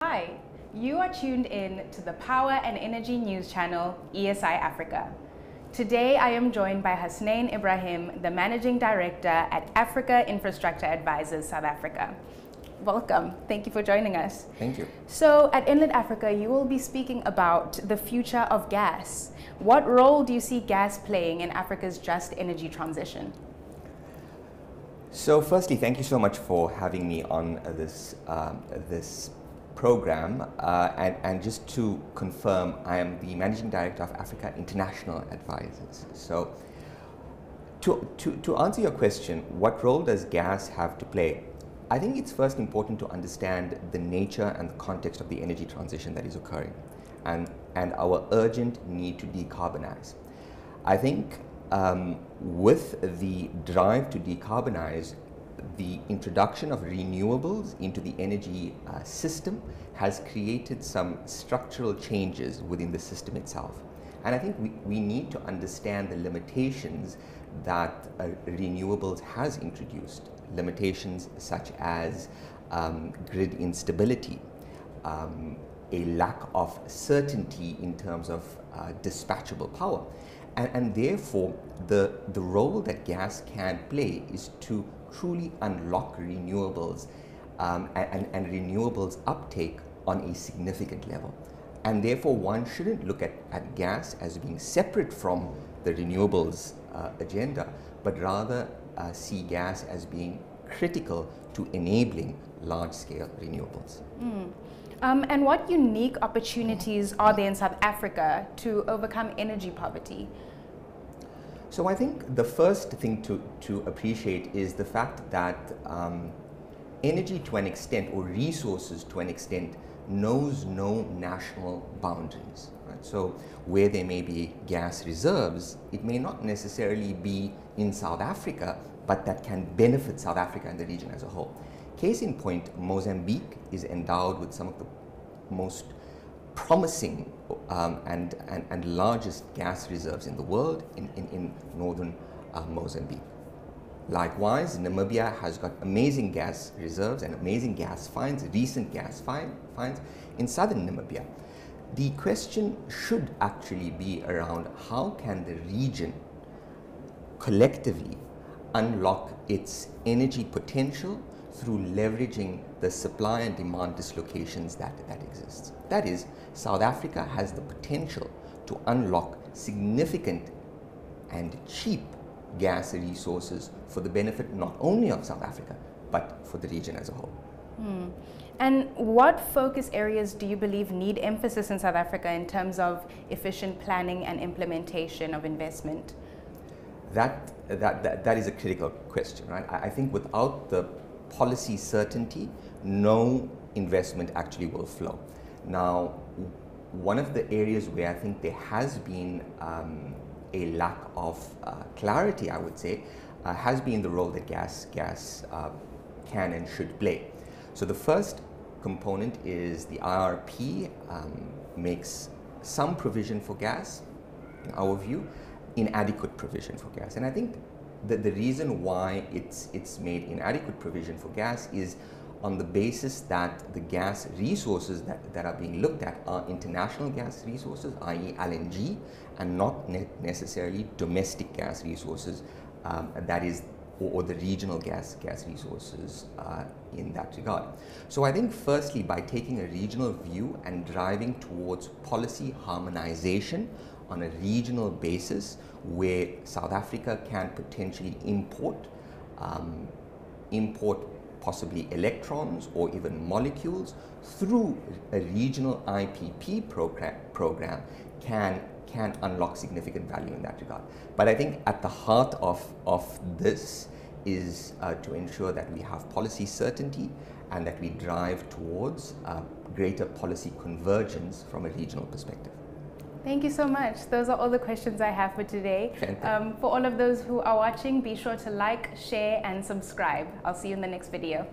Hi, you are tuned in to the Power and Energy News channel, ESI Africa. Today I am joined by Hasnayn Ebrahim, the Managing Director at Africa Infrastructure Advisors South Africa. Welcome. Thank you for joining us. Thank you. So at Enlit Africa, you will be speaking about the future of gas. What role do you see gas playing in Africa's just energy transition? So firstly, thank you so much for having me on this program. And just to confirm, I am the Managing Director of Africa International Advisors. So to answer your question, what role does gas have to play? I think it's first important to understand the nature and the context of the energy transition that is occurring and our urgent need to decarbonize. I think with the drive to decarbonize, the introduction of renewables into the energy system has created some structural changes within the system itself. And I think we need to understand the limitations that renewables has introduced. Limitations such as grid instability, a lack of certainty in terms of dispatchable power. And therefore, the role that gas can play is to truly unlock renewables and renewables uptake on a significant level. And therefore, one shouldn't look at gas as being separate from the renewables agenda, but rather see gas as being critical to enabling large-scale renewables. And what unique opportunities are there in South Africa to overcome energy poverty? So I think the first thing to appreciate is the fact that energy to an extent, or resources to an extent, knows no national boundaries. Right? So where there may be gas reserves, it may not necessarily be in South Africa, but that can benefit South Africa and the region as a whole. Case in point, Mozambique is endowed with some of the most promising and largest gas reserves in the world in northern Mozambique. Likewise, Namibia has got amazing gas reserves and amazing gas finds, recent gas finds in southern Namibia. The question should actually be around how can the region collectively unlock its energy potential through leveraging the supply and demand dislocations that exist. That is, South Africa has the potential to unlock significant and cheap gas resources for the benefit not only of South Africa, but for the region as a whole. And what focus areas do you believe need emphasis in South Africa in terms of efficient planning and implementation of investment? That is a critical question, right? I think without the policy certainty, no investment actually will flow. Now, one of the areas where I think there has been a lack of clarity, I would say, has been the role that gas can and should play. So the first component is the IRP makes some provision for gas, in our view, inadequate provision for gas. And I think that the reason why it's made inadequate provision for gas is on the basis that the gas resources that are being looked at are international gas resources, i.e. LNG, and not necessarily domestic gas resources, that is, or the regional gas resources in that regard. So I think firstly, by taking a regional view and driving towards policy harmonization on a regional basis, where South Africa can potentially import possibly electrons or even molecules through a regional IPP program can unlock significant value in that regard. But I think at the heart of this is to ensure that we have policy certainty and that we drive towards greater policy convergence from a regional perspective. Thank you so much. Those are all the questions I have for today. For all of those who are watching, be sure to like, share, and subscribe. I'll see you in the next video.